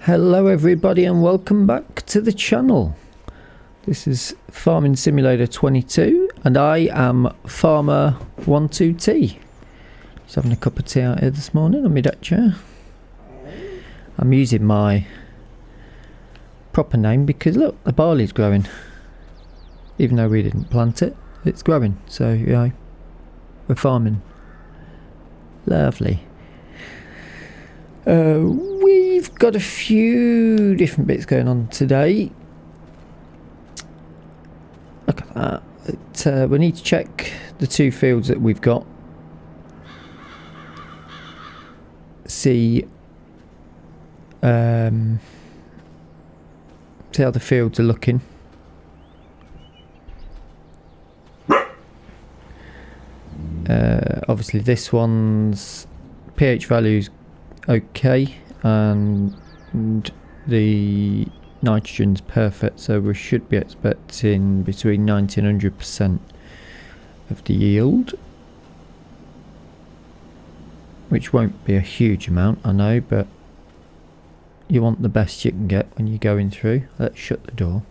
Hello everybody and welcome back to the channel. This is Farming Simulator 22 and I am Farmer 12T. Just having a cup of tea out here this morning on my deck chair. I'm using my proper name because look, the barley's growing. Even though we didn't plant it, it's growing. So yeah, we're farming. Lovely. We've got a few different bits going on today. Look at that. We need to check the two fields that we've got. See how the fields are looking. Obviously this one's pH value's okay and the nitrogen's perfect, so we should be expecting between 90 and 100% of the yield, which won't be a huge amount, I know, but you want the best you can get when you're going through. Let's shut the door.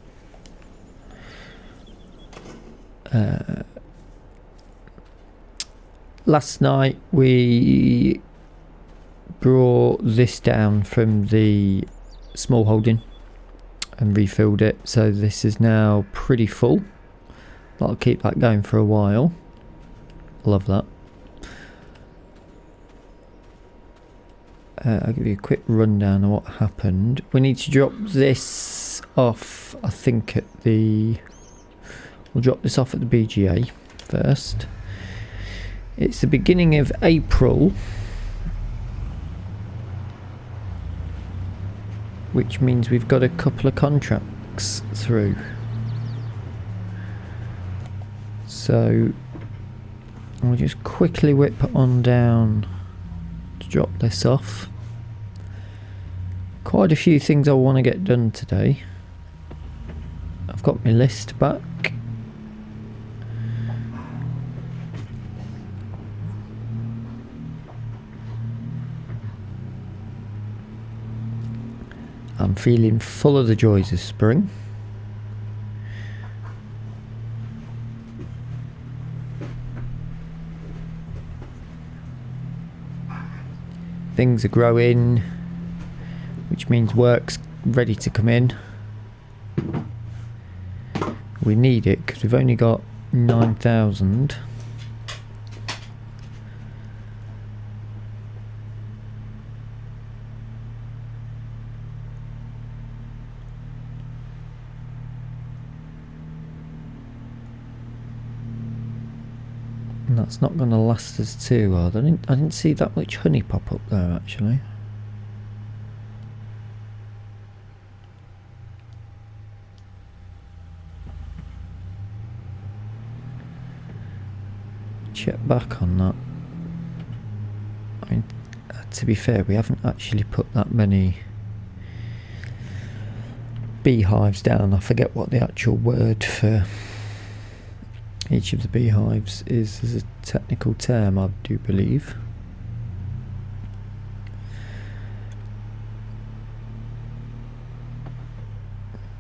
Last night we brought this down from the small holding and refilled it, so this is now pretty full. I'll keep that going for a while. Love that. I'll give you a quick rundown of what happened. We need to drop this off, I think at the... We'll drop this off at the BGA first. It's the beginning of April, which means we've got a couple of contracts through. So I'll just quickly whip on down to drop this off. Quite a few things I want to get done today. I've got my list back. I'm feeling full of the joys of spring. Things are growing, which means work's ready to come in. We need it because we've only got 9,000. That's not going to last us too hard. I didn't see that much honey pop up there actually. Check back on that. I mean, to be fair, we haven't actually put that many beehives down. I forget what the actual word for each of the beehives is as a technical term, I do believe.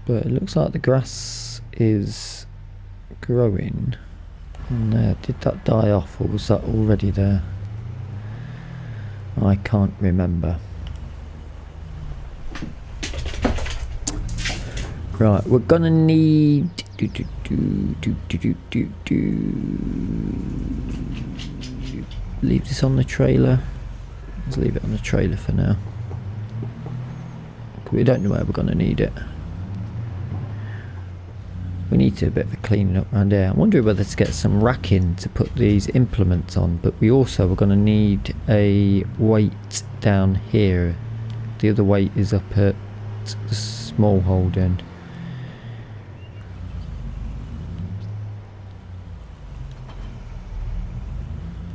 But it looks like the grass is growing. And did that die off or was that already there? I can't remember. Right, we're gonna need leave this on the trailer. Let's leave it on the trailer for now. We don't know where we're gonna need it. We need to do a bit of a cleaning up around here. I'm wondering whether to get some racking to put these implements on, but we also are going to need a weight down here. The other weight is up at the small holding.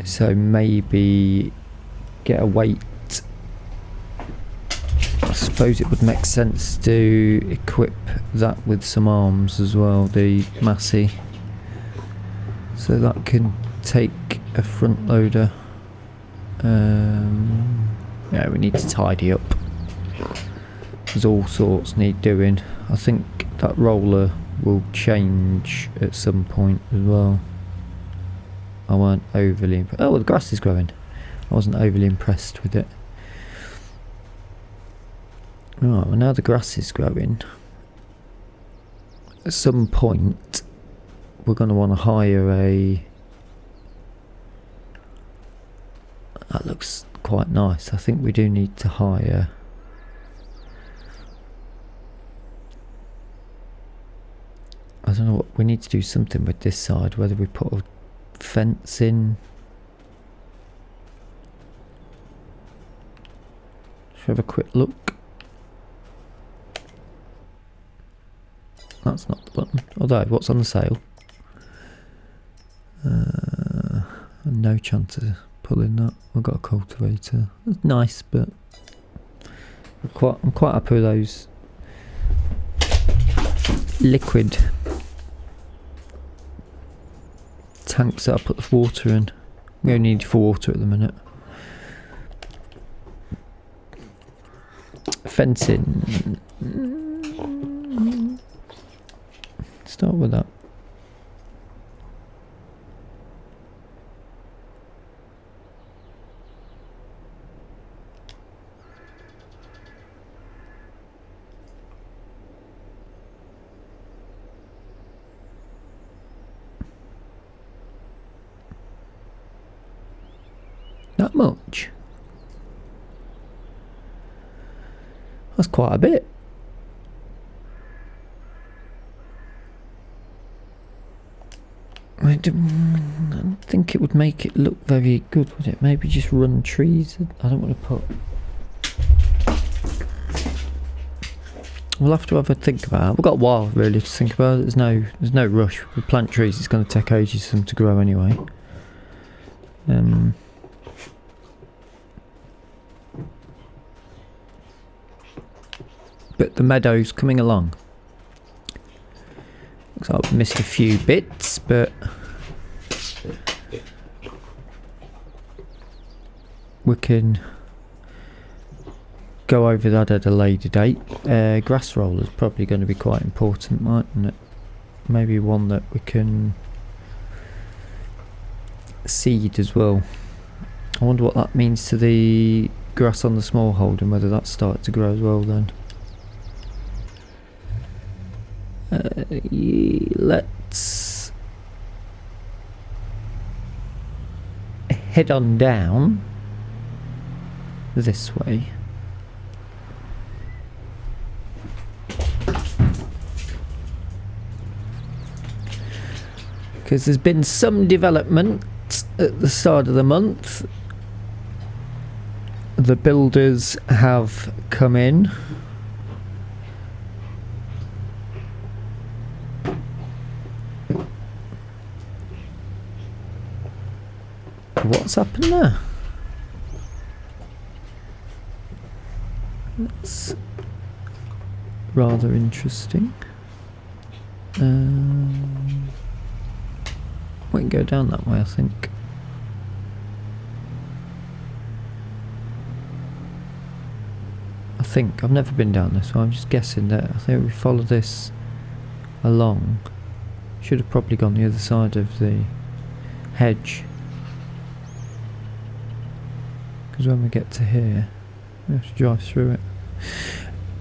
So maybe get a weight. I suppose it would make sense to equip that with some arms as well, the Massey, so that can take a front loader. Yeah, we need to tidy up. There's all sorts need doing. I think that roller will change at some point as well. I weren't overly oh, the grass is growing. I wasn't overly impressed with it. Right, well now the grass is growing, at some point we're going to want to hire a... That looks quite nice. I think we do need to hire... I don't know what... We need to do something with this side, whether we put a fence in. Should we have a quick look? That's not the button. Although, what's on the sale? No chance of pulling that. We've got a cultivator. It's nice, but I'm quite happy with those liquid tanks that I put the water in. We only need 4 water at the minute. Fencing. Start with that. That much? That's quite a bit. I don't think it would make it look very good, would it? Maybe just run trees. I don't want to put... We'll have to have a think about it. We've got a while really to think about it. There's no rush. We plant trees, it's going to take ages for them to grow anyway. But the meadow's coming along. Looks like I've missed a few bits, but we can go over that at a later date. Grass roller's probably going to be quite important, mightn't it? Maybe one that we can seed as well. I wonder what that means to the grass on the small holding, whether that's started to grow as well then. Let's head on down this way. Because there's been some development at the start of the month. The builders have come in. What's happened there? That's rather interesting. We can go down that way, I think. I've never been down this way, I'm just guessing that. I think we follow this along. Should have probably gone the other side of the hedge. Because when we get to here, we have to drive through it.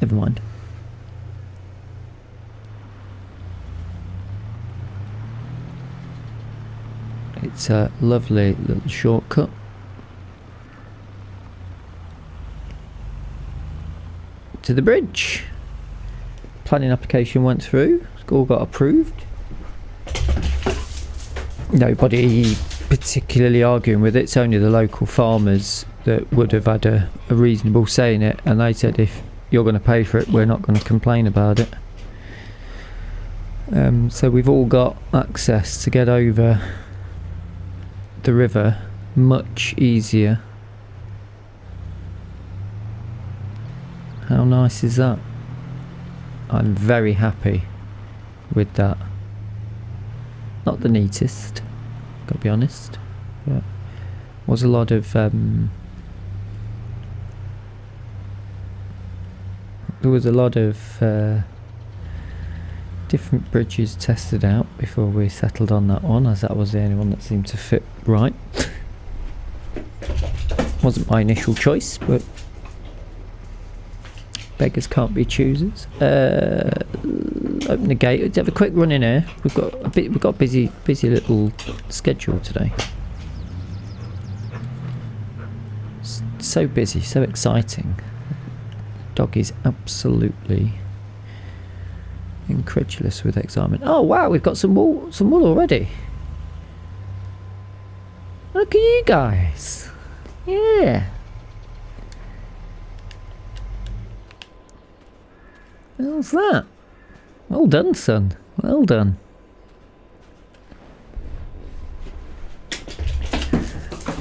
Never mind. It's a lovely little shortcut. To the bridge. Planning application went through. It's all got approved. Nobody particularly arguing with it. It's only the local farmers that would have had a reasonable say in it, and they said if you're going to pay for it, we're not going to complain about it. So we've all got access to get over the river much easier. How nice is that? I'm very happy with that. Not the neatest, gotta be honest, but was a lot of there was a lot of different bridges tested out before we settled on that one, as that was the only one that seemed to fit right. Wasn't my initial choice, but beggars can't be choosers. Open the gate. Let's have a quick run in here. We've got a busy little schedule today. So busy, so exciting. Dog is absolutely incredulous with excitement. Oh wow, we've got some wool already. Look at you guys. Yeah. How's that? Well done, son. Well done.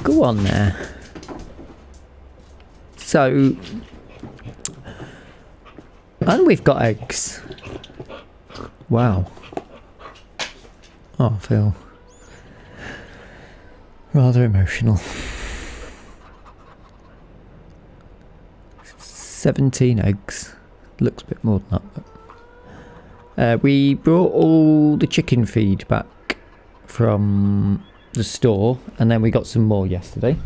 Go on there. So, and we've got eggs. Wow. Oh, I feel rather emotional. 17 eggs. Looks a bit more than that. But we brought all the chicken feed back from the store, and then we got some more yesterday.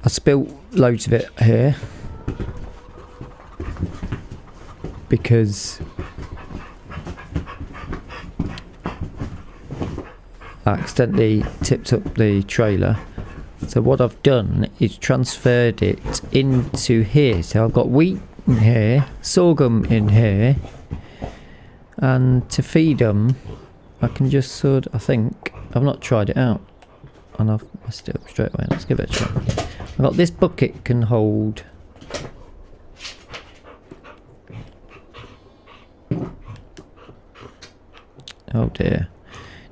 I spilt loads of it here because I accidentally tipped up the trailer. So what I've done is transferred it into here. So I've got wheat in here, sorghum in here, and to feed them I can just sort of, I think, I've not tried it out, and I've messed it up straight away. Let's give it a try. I've got this bucket can hold oh dear.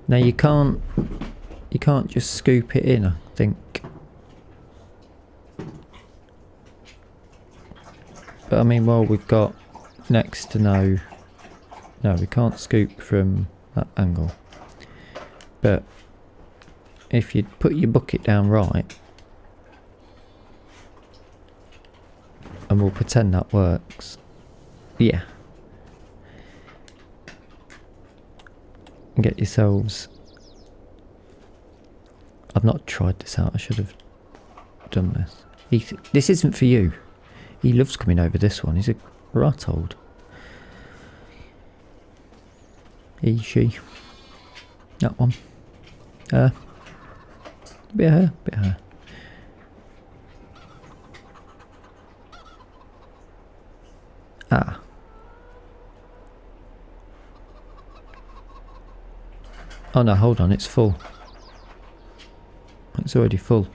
Now you can't just scoop it in, I think. But I mean, well, we've got next to no, we can't scoop from that angle. But if you put your bucket down right, and we'll pretend that works. Yeah. And get yourselves. I've not tried this out. I should have done this. This isn't for you. He loves coming over this one. He's a rat old. He, she. That one. Bit of her, bit of her. Ah. Oh no, hold on, it's full. It's already full.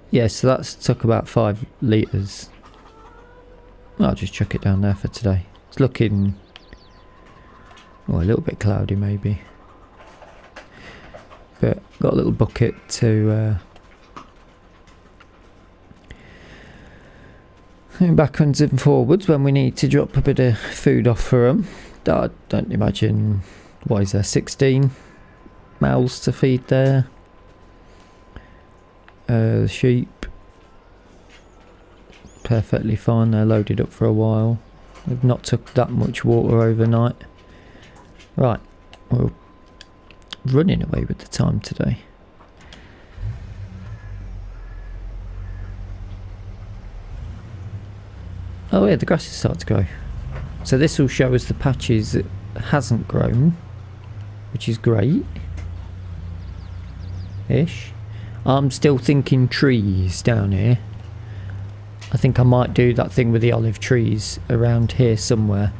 Yeah, so that's took about 5 litres. I'll just chuck it down there for today. It's looking, oh, a little bit cloudy maybe. But got a little bucket to backwards and forwards when we need to drop a bit of food off for them. I don't imagine, what is there, 16 mouths to feed there. Sheep, perfectly fine, they're loaded up for a while. They've not took that much water overnight. Right, we're running away with the time today. Oh yeah, the grass is starting to grow. So this will show us the patches that hasn't grown, which is great. Ish. I'm still thinking trees down here. I think I might do that thing with the olive trees around here somewhere.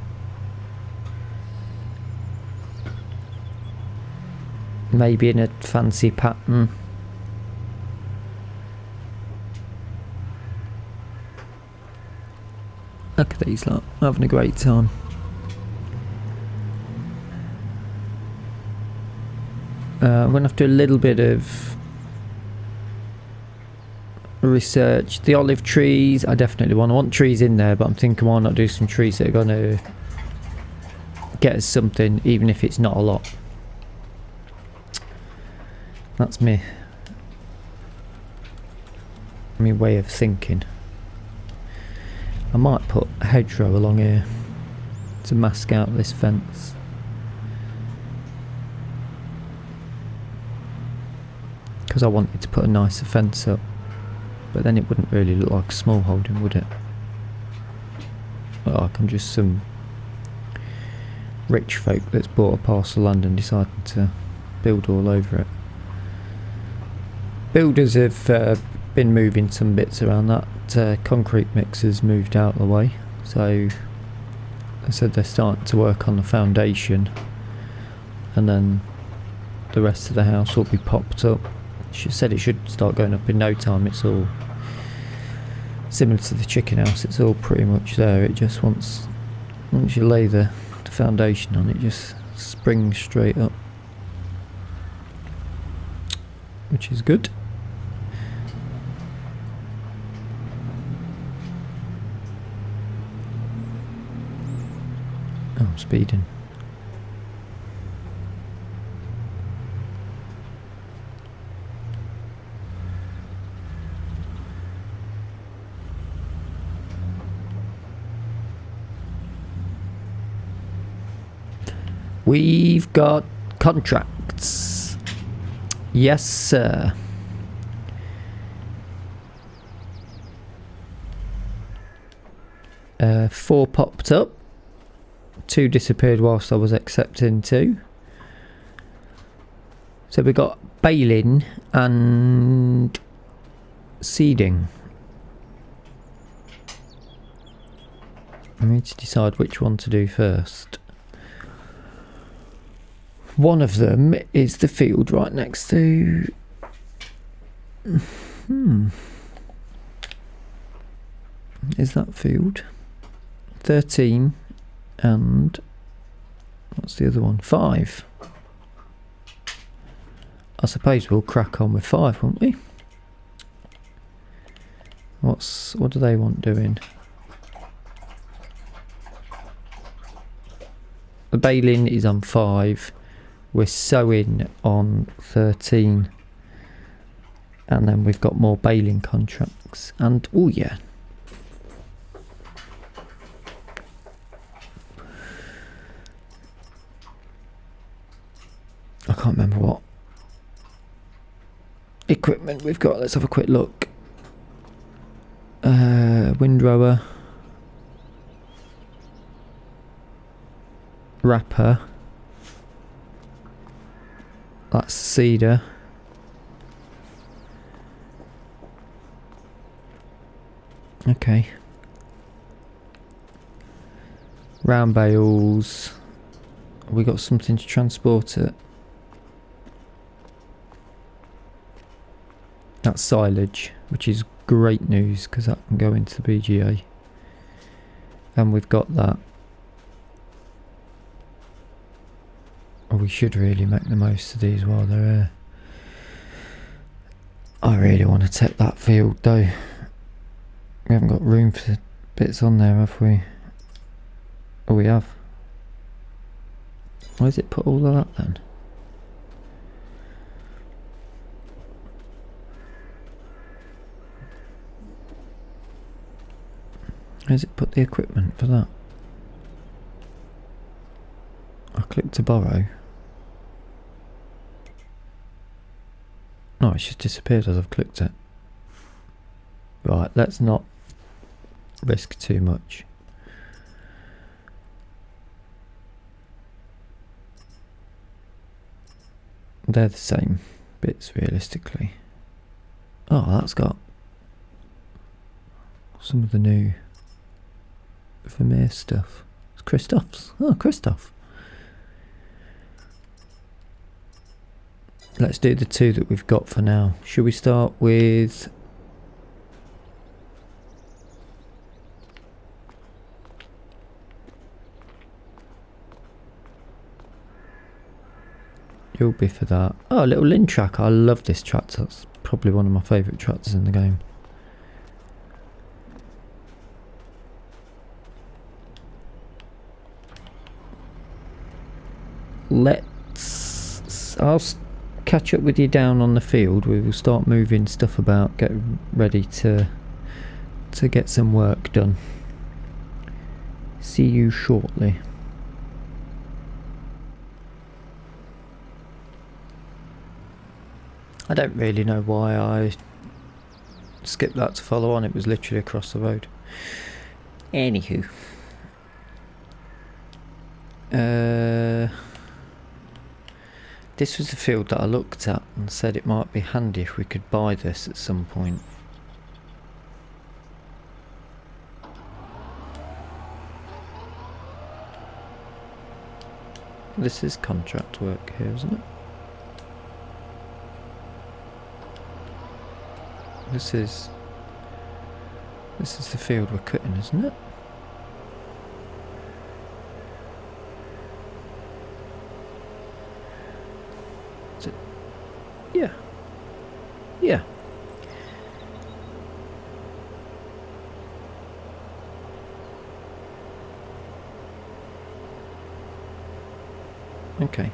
Maybe in a fancy pattern. Look at these lot, having a great time. I'm going to have to do a little bit of research. The olive trees, I definitely want trees in there, but I'm thinking why not do some trees that are going to get us something, even if it's not a lot. That's me. my way of thinking. I might put a hedgerow along here to mask out this fence. Because I wanted to put a nicer fence up, but then it wouldn't really look like a small holding, would it? Like I'm just some rich folk that's bought a parcel of land and decided to build all over it. Builders have been moving some bits around that. Concrete mixers moved out of the way, so they said they're starting to work on the foundation, and then the rest of the house will be popped up. She said it should start going up in no time. It's all similar to the chicken house, it's all pretty much there. It just once you lay the foundation on, it just springs straight up, which is good. Oh, I'm speeding. We've got contracts. Yes, sir. Four popped up. 2 disappeared whilst I was accepting 2. So we got baling and seeding. I need to decide which one to do first. One of them is the field right next to... Is that field? 13 and... What's the other one? 5. I suppose we'll crack on with 5, won't we? What do they want doing? The baling is on 5. We're sowing on 13, and then we've got more baling contracts. And oh yeah, I can't remember what equipment we've got. Let's have a quick look. Windrower, wrapper. That's cedar. Okay. Round bales. Have we got something to transport it? That's silage, which is great news because that can go into the BGA. And we've got that. Oh, we should really make the most of these while they're here. I really want to take that field though. We haven't got room for bits on there, have we? Oh, we have. Where's it put all of that then? Where's it put the equipment for that? I clicked to borrow. No, it's just disappeared as I've clicked it. Right, let's not risk too much. They're the same bits realistically. Oh, that's got some of the new Vermeer stuff. It's Christoph's. Oh, Christoph. Let's do the 2 that we've got for now. Should we start with... You'll be for that. Oh, a little Lin track. I love this tractor. That's probably one of my favourite tractors in the game. Let's... I'll catch up with you down on the field. We will start moving stuff about, get ready to get some work done. See you shortly. I don't really know why I skipped that to follow on. It was literally across the road. Anywho. This was the field that I looked at and said it might be handy if we could buy this at some point. This is contract work here, isn't it? This is the field we're cutting, isn't it? Is it? Yeah. Yeah. Okay.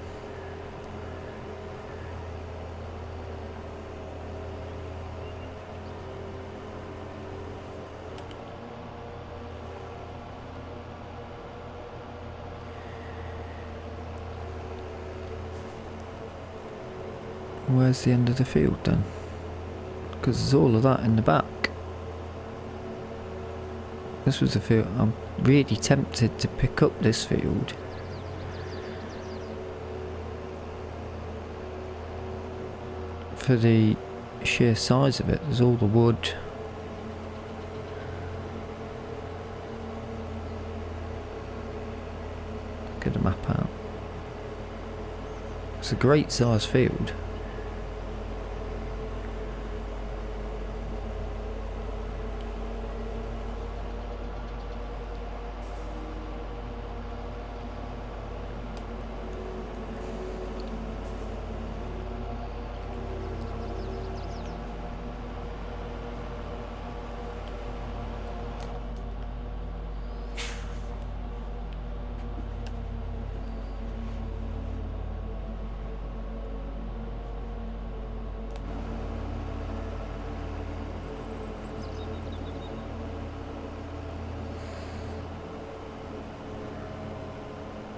Where's the end of the field then? Because there's all of that in the back. This was the field. I'm really tempted to pick up this field. For the sheer size of it, there's all the wood. Get a map out. It's a great size field.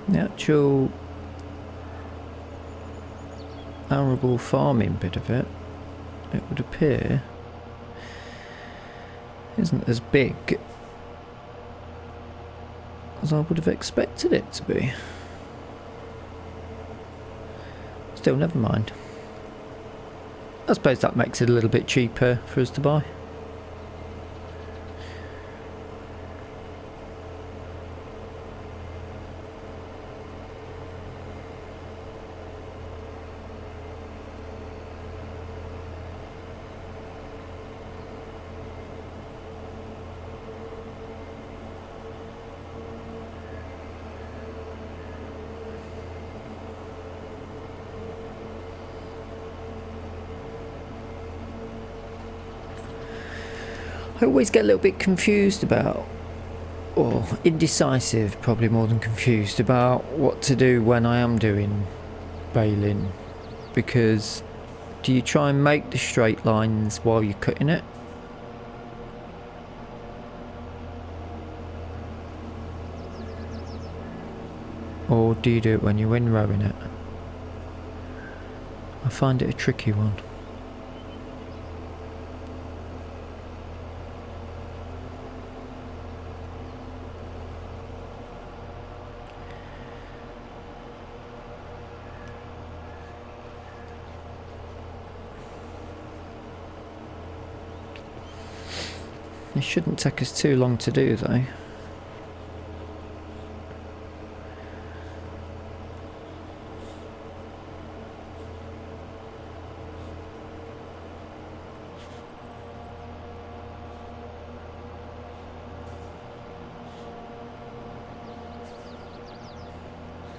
The actual arable farming bit of it, it would appear, isn't as big as I would have expected it to be. Still, never mind. I suppose that makes it a little bit cheaper for us to buy. I always get a little bit confused about, or indecisive, probably more than confused, about what to do when I am doing baling. Because do you try and make the straight lines while you're cutting it? Or do you do it when you're windrowing it? I find it a tricky one. It shouldn't take us too long to do though.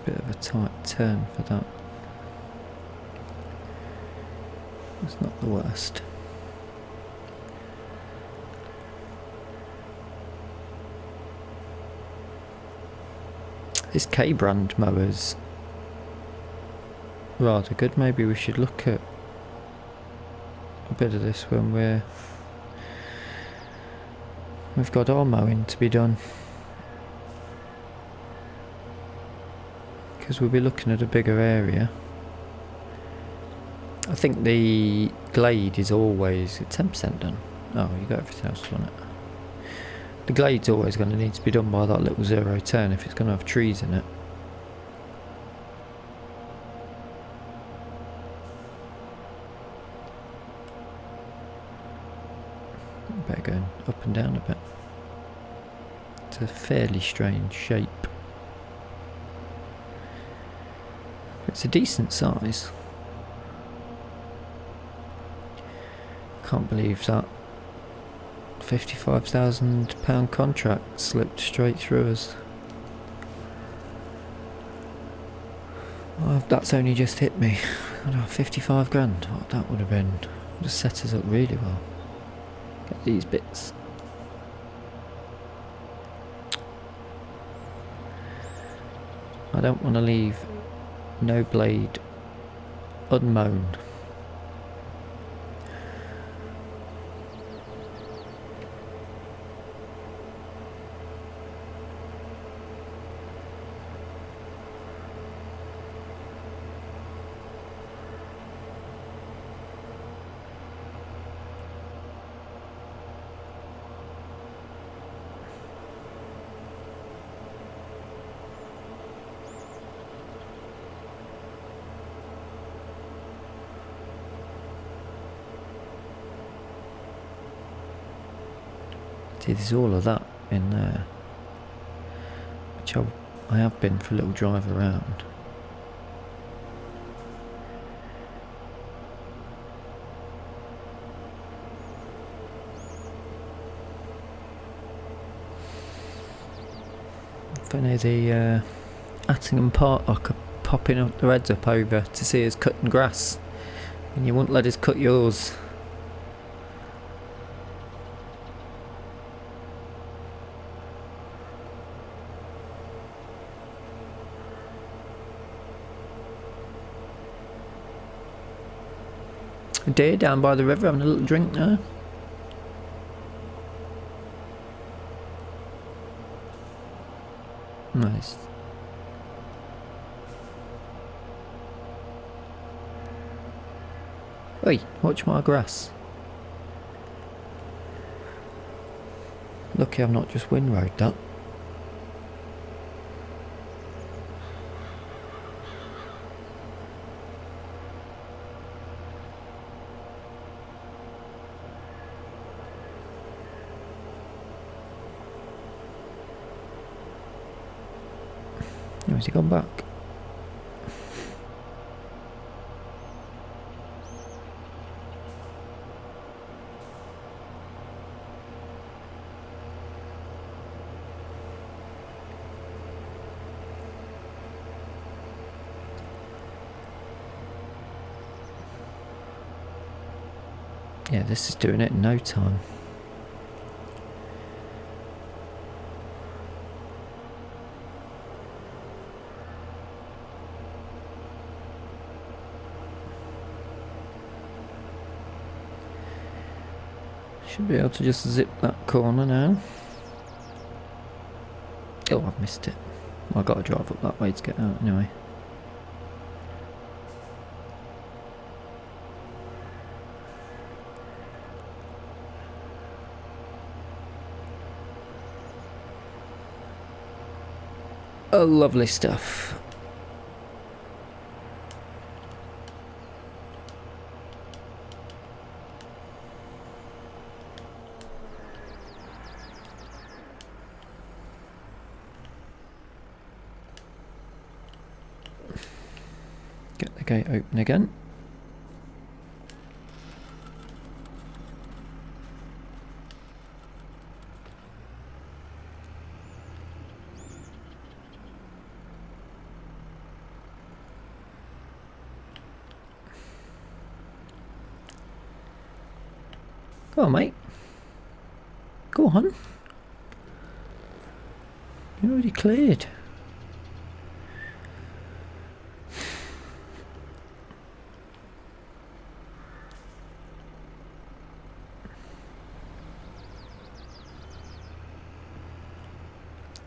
Bit of a tight turn for that. It's not the worst. This K-brand mowers rather good. Maybe we should look at a bit of this when we've got our mowing to be done, because we'll be looking at a bigger area. I think the glade is always 10% done. Oh, you got everything else on it. The glade's always going to need to be done by that little 0 turn if it's going to have trees in it. Better going up and down a bit. It's a fairly strange shape. It's a decent size. Can't believe that £55,000 contract slipped straight through us. Oh, that's only just hit me. I don't know, 55 grand. What that would have been. Would have set us up really well. Get these bits. I don't want to leave no blade unmown. See, there's all of that in there, which I have been for a little drive around. If I know the Attingham Park are popping up their heads up over to see us cutting grass, and you won't let us cut yours. A deer down by the river having a little drink now. Nice. Oi, watch my grass. Lucky I've not just windrowed that. Has he gone back? Yeah, this is doing it in no time. Should be able to just zip that corner now. Oh, I've missed it. I've got to drive up that way to get out anyway. Oh, lovely stuff. Get the gate open again. Go on, mate. Go on. You're already cleared.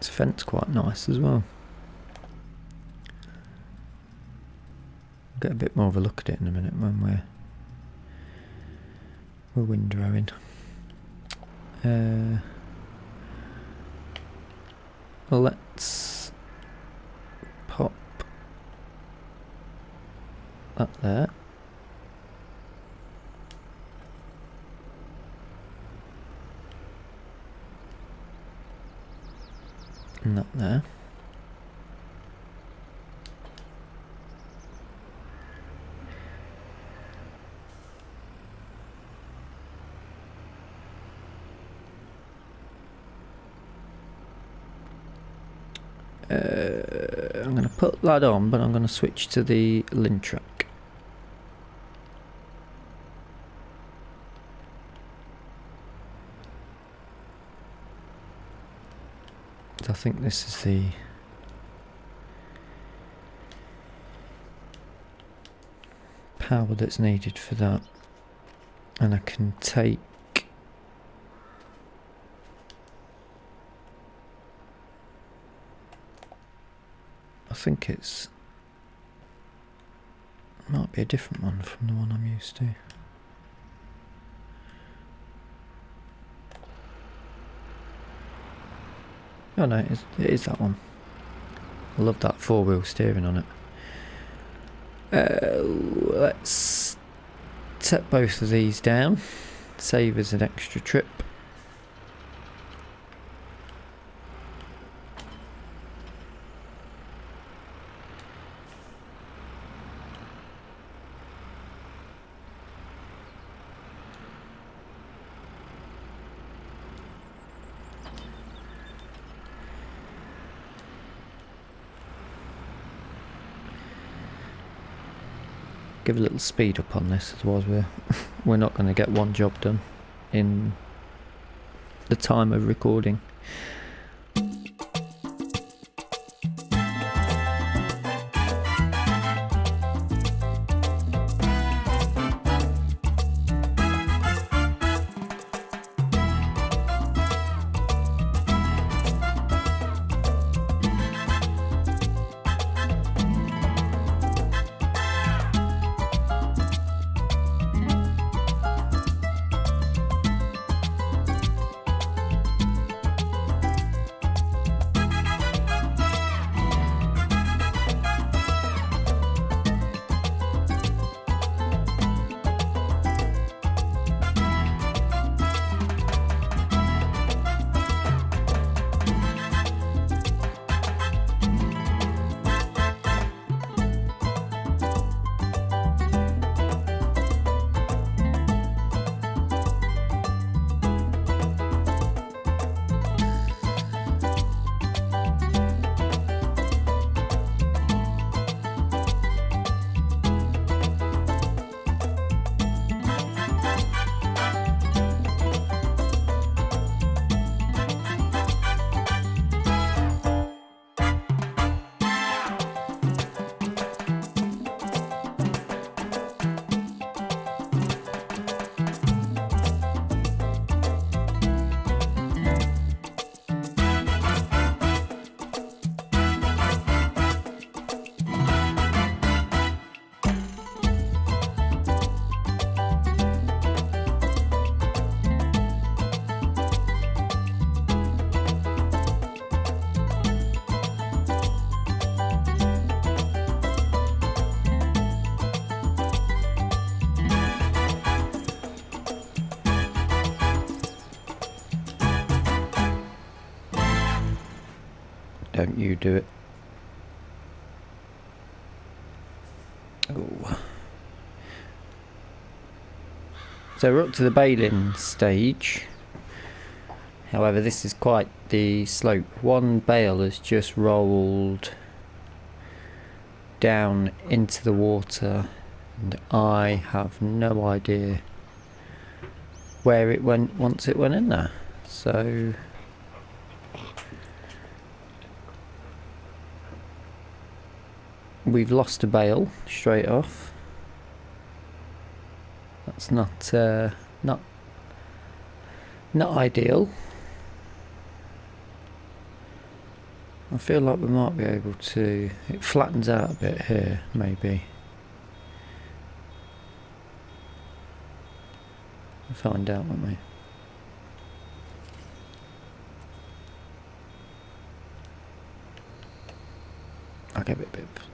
It's fenced quite nice as well. Get a bit more of a look at it in a minute when we're windrowing. Well, let's pop that there. And that there. I'm going to put that on, but I'm going to switch to the lint track. I think this is the power that's needed for that, and I can take I think it might be a different one from the one I'm used to. Oh no, it is that one. I love that four-wheel steering on it. Let's set both of these down, save us an extra trip. Give a little speed up on this, otherwise we're not going to get one job done in the time of recording. Don't you do it. Oh. So we're up to the baling stage. However, this is quite the slope. One bale has just rolled down into the water and I have no idea where it went once it went in there. So we've lost a bale straight off. That's not ideal. I feel like we might be able to... It flattens out a bit here, maybe. We'll find out, won't we? Okay,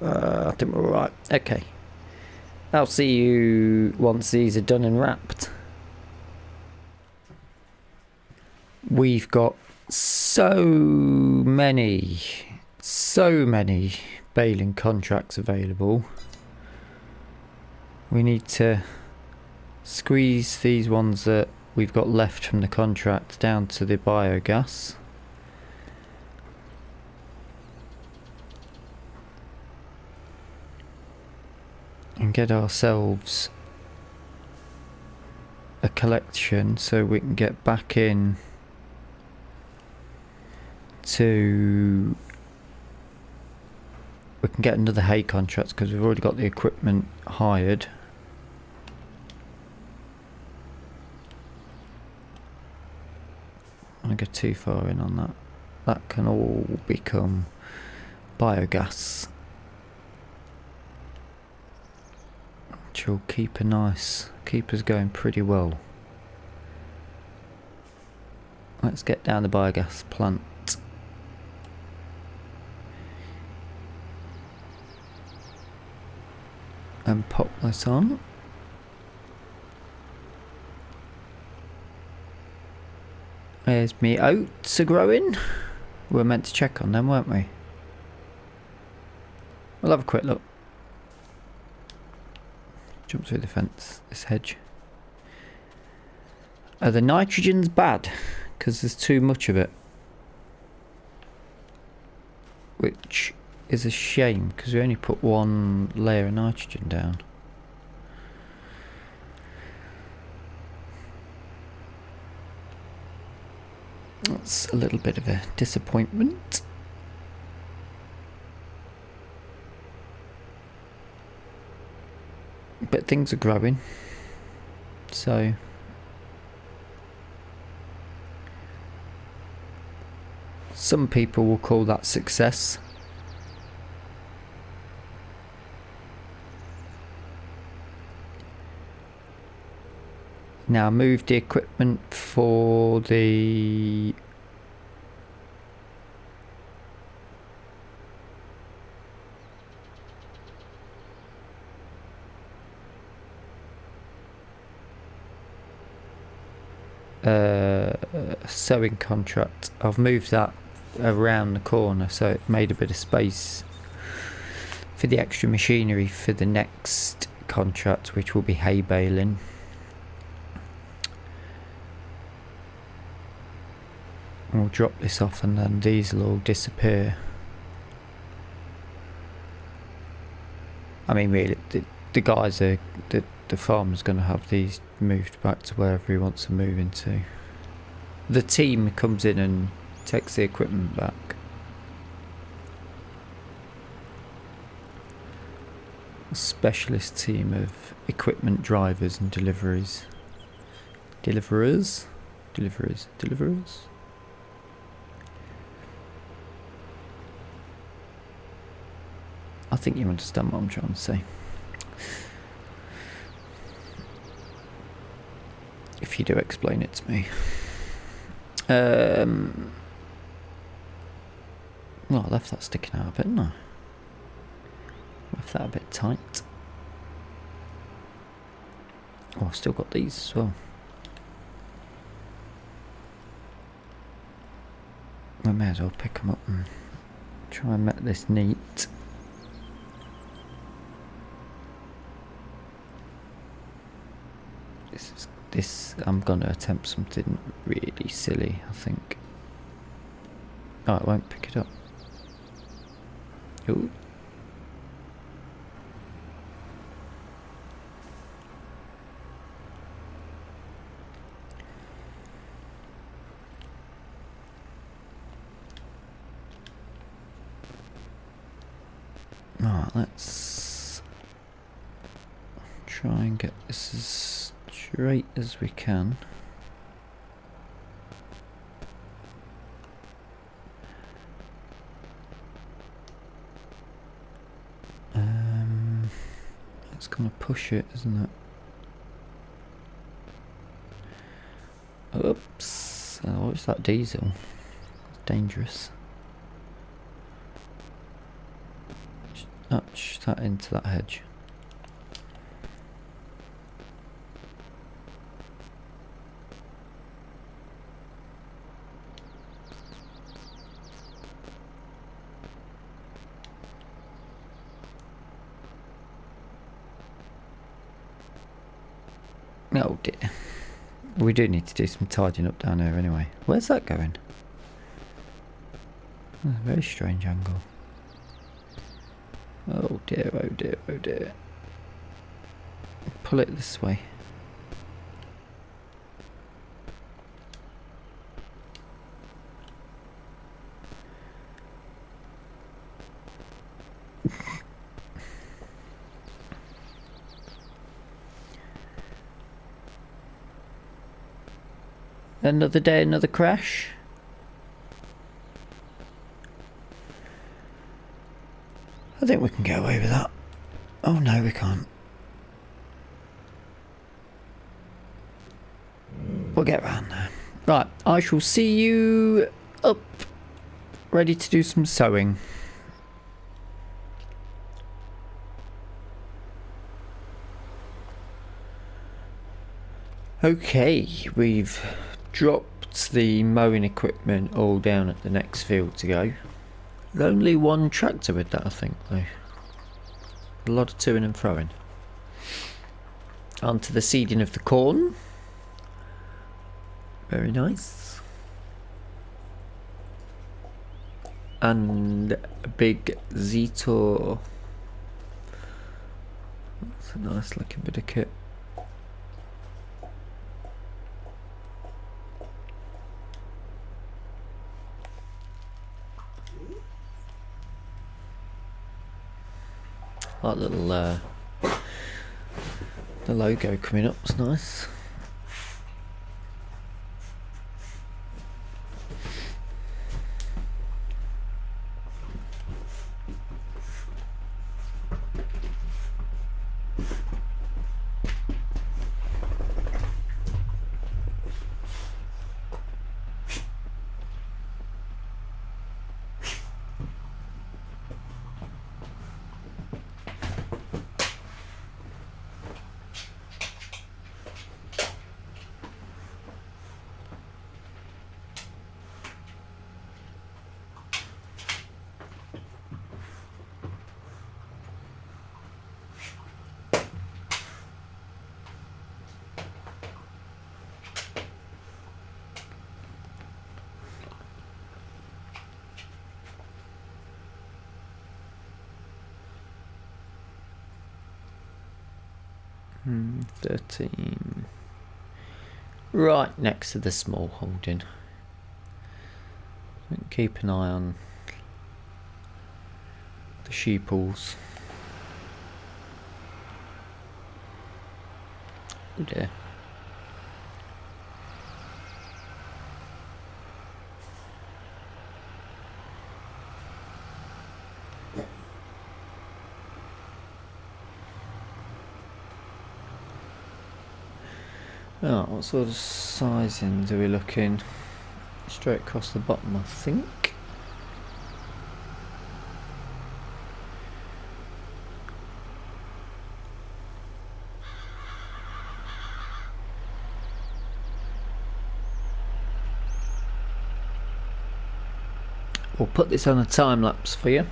I think we're alright. Okay. I'll see you once these are done and wrapped. We've got so many baling contracts available. We need to squeeze these ones that we've got left from the contract down to the biogas. And get ourselves a collection so we can get back in to... We can get another hay contract because we've already got the equipment hired. I don't go too far in on that. That can all become biogas. Which will keep us going pretty well. Let's get down the biogas plant. And pop this on. There's me oats are growing. We were meant to check on them, weren't we? We'll have a quick look. Jump through the fence, this hedge. The nitrogen's bad because there's too much of it, which is a shame because we only put one layer of nitrogen down. That's a little bit of a disappointment. But things are growing, so some people will call that success. Now move the equipment for the sewing contract. I've moved that around the corner so it made a bit of space for the extra machinery for the next contract, which will be hay baling. We'll drop this off and then these will all disappear. I mean, really, the guys are the farmer's going to have these moved back to wherever he wants to move into. The team comes in and takes the equipment back. A specialist team of equipment drivers and deliverers. Deliverers? I think you understand what I'm trying to say. If you do explain it to me. Well, I left that sticking out a bit, didn't I? Left that a bit tight. Oh, I've still got these as well. I may as well pick them up and try and make this neat. This I'm gonna attempt something really silly, I think. Oh, it won't pick it up. Ooh. Alright, let's try and get this as straight as we can. gonna push it, isn't it? Oops. Oh, what's that diesel? It's dangerous. Notch that into that hedge. Oh dear. We do need to do some tidying up down here anyway. Where's that going? Oh, a very strange angle. Oh dear, oh dear, oh dear. Pull it this way. Another day, another crash. I think we can get away with that. Oh no, we can't. We'll get round there. Right, I shall see you up, ready to do some sewing. Okay, we've dropped the mowing equipment all down at the next field to go. There's only one tractor with that, I think, though. A lot of toing and throwing. Onto the seeding of the corn. Very nice. And a big Zetor. That's a nice looking bit of kit. That little the logo coming up is nice. Hmm, 13. Right next to the small holding. Keep an eye on the sheeples. Oh dear. Oh, what sort of sizing do we look in? Straight across the bottom, I think. We'll put this on a time lapse for you.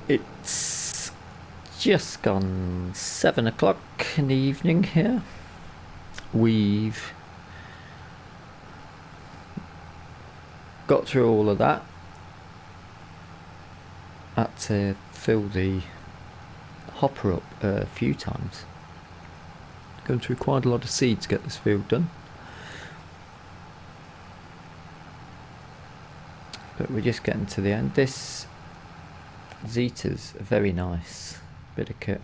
It's just gone 7 o'clock in the evening here. We've got through all of that. Had to fill the hopper up a few times. Going through quite a lot of seed to get this field done. But we're just getting to the end. This Zeta's a very nice bit of kit.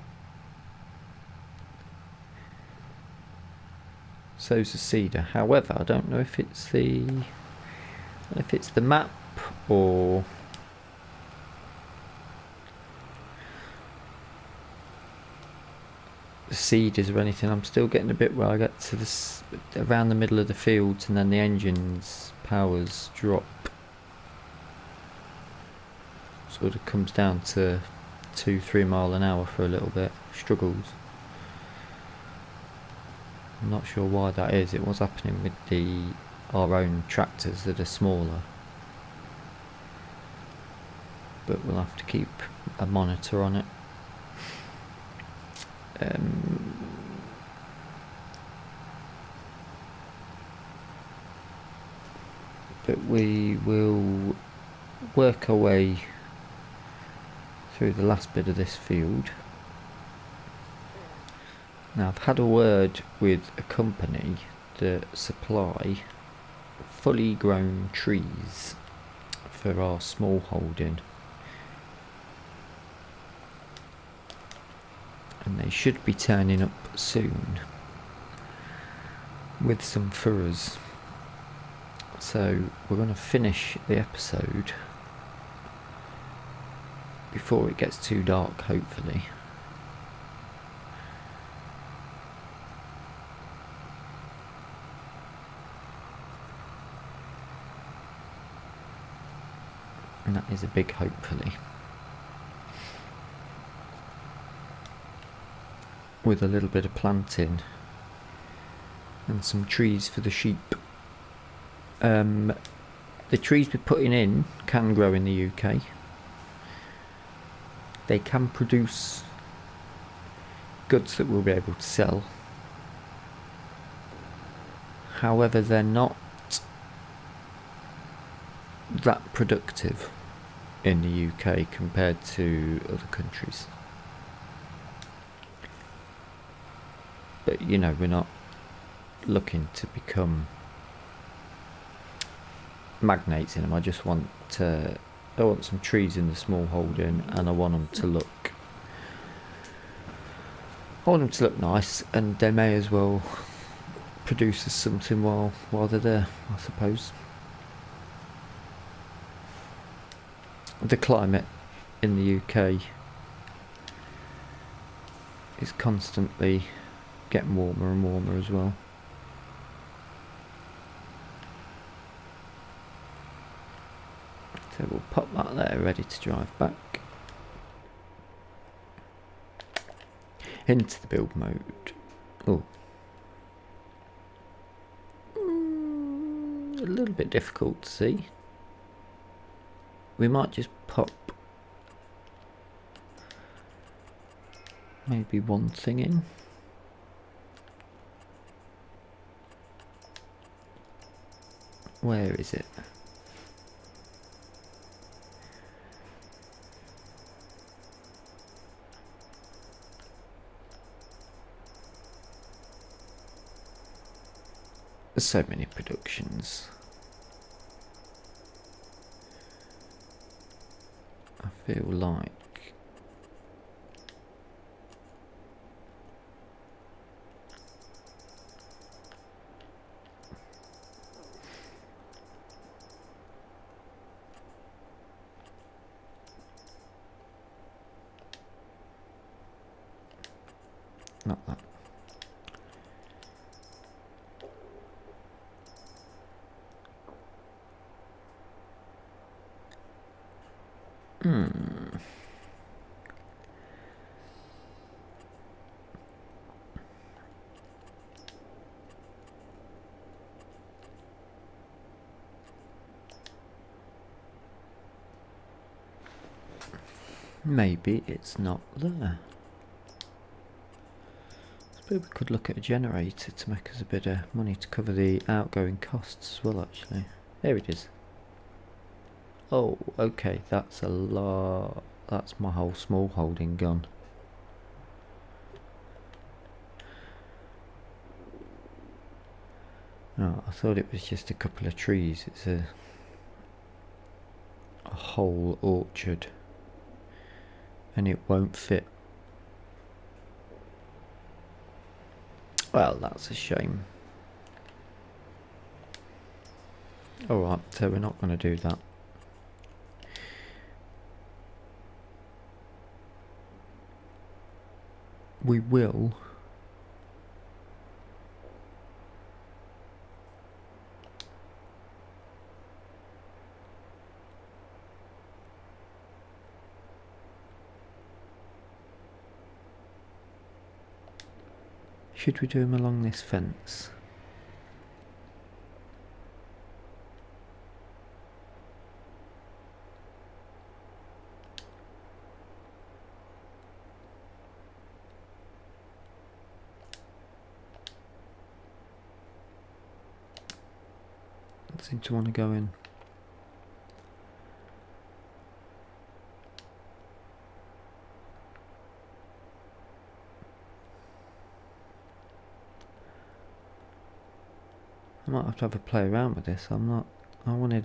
So's the cedar. However, I don't know if it's the map or the cedars or anything. I'm still getting a bit where I get to this around the middle of the fields and then the engine's powers drop. Sort of comes down to 2-3 miles an hour for a little bit. Struggles. I'm not sure why that is. It was happening with our own tractors that are smaller, but we'll have to keep a monitor on it. But we will work our way through the last bit of this field. Now, I've had a word with a company that supply fully grown trees for our small holding, and they should be turning up soon with some furrows. So we're going to finish the episode before it gets too dark, hopefully. And that is a big hopefully. With a little bit of planting and some trees for the sheep. The trees we're putting in can grow in the UK. They can produce goods that we'll be able to sell. However, they're not that productive in the UK compared to other countries. But you know, we're not looking to become magnates in them. I just want some trees in the small holding, and I want them to look nice, and they may as well produce us something while they're there, I suppose. The climate in the UK is constantly getting warmer and warmer as well. So we'll pop that there, ready to drive back into the build mode. Oh, a little bit difficult to see. We might just pop maybe one thing in. Where is it? There's so many productions. I feel like not that. Maybe it's not there. I suppose we could look at a generator to make us a bit of money to cover the outgoing costs as well, actually. There it is. Oh, okay, that's a lot. That's my whole small holding gone. Oh, I thought it was just a couple of trees. It's a whole orchard. And it won't fit. Well, that's a shame. Alright, so we're not going to do that. We will. Should we do them along this fence? I seem to want to go in. I might have to have a play around with this. I want it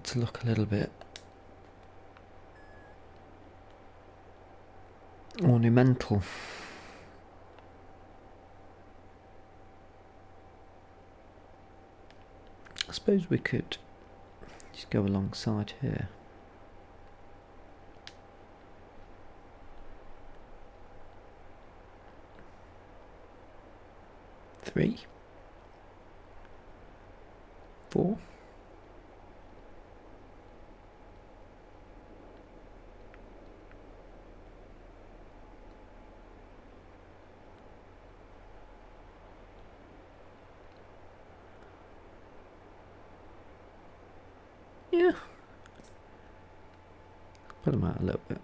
to look a little bit ornamental. I suppose we could just go alongside here. Three, 4. Yeah. Put them out a little bit.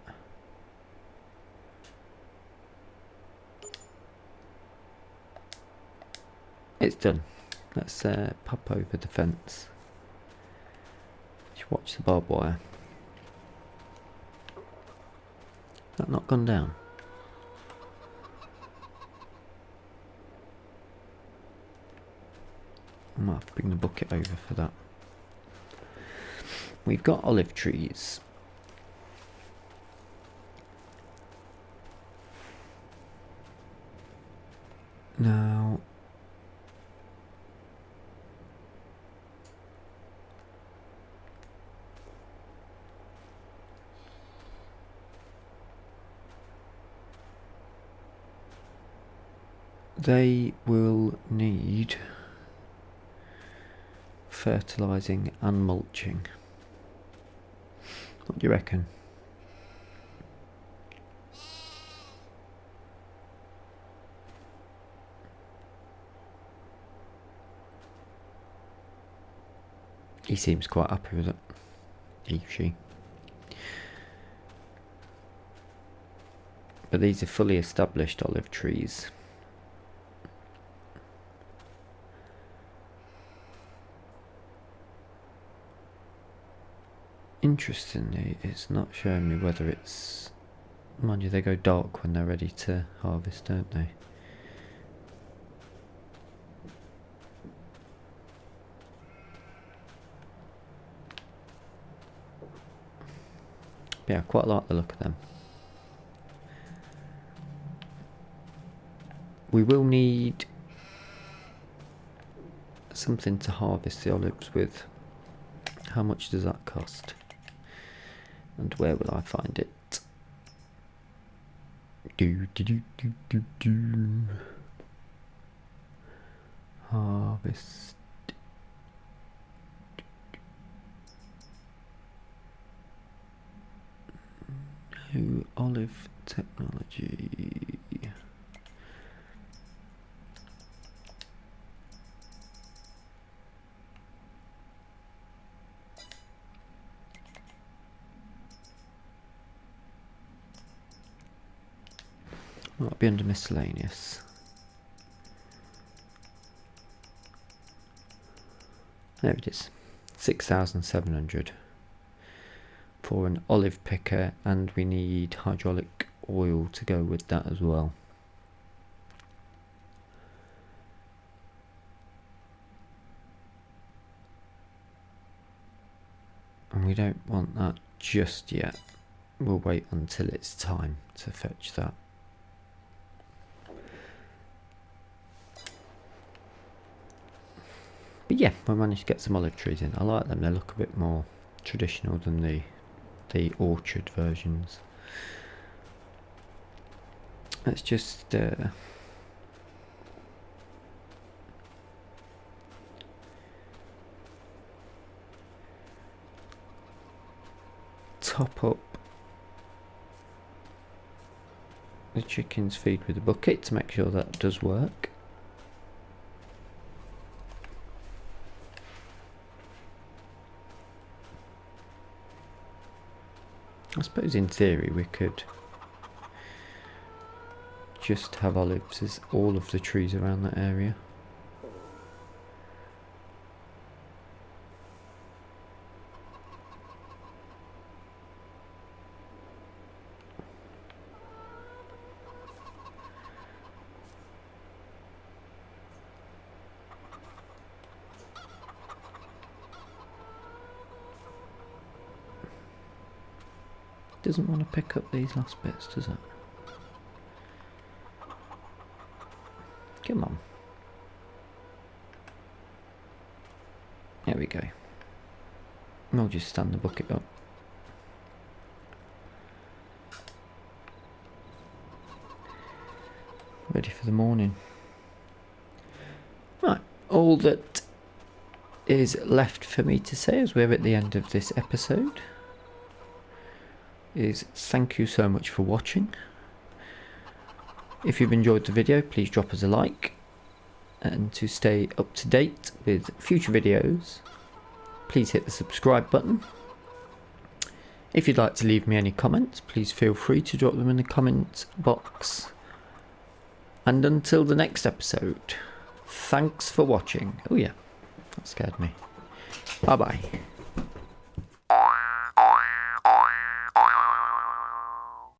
It's done. Let's pop over the fence. Just watch the barbed wire. That not gone down? I might have to bring the bucket over for that. We've got olive trees. Now, they will need fertilising and mulching. What do you reckon? He seems quite happy with it. He, she. But these are fully established olive trees. Interestingly, it's not showing me whether it's... Mind you, they go dark when they're ready to harvest, don't they? Yeah, I quite like the look of them. We will need something to harvest the olives with. How much does that cost? And where will I find it? Harvest. No olive technology. That'll be under miscellaneous. There it is, 6,700 for an olive picker, and we need hydraulic oil to go with that as well. And we don't want that just yet. We'll wait until it's time to fetch that. But yeah, we managed to get some olive trees in. I like them, they look a bit more traditional than the orchard versions. Let's just top up the chicken's feed with a bucket to make sure that does work. I suppose in theory we could just have olives as all of the trees around that area. Doesn't want to pick up these last bits, does it? Come on. There we go. We'll just stand the bucket up. Ready for the morning. Right, all that is left for me to say as we're at the end of this episode is thank you so much for watching. If you've enjoyed the video, please drop us a like, and to stay up to date with future videos, please hit the subscribe button. If you'd like to leave me any comments, please feel free to drop them in the comment box. And until the next episode, thanks for watching. Oh yeah, that scared me. Bye bye.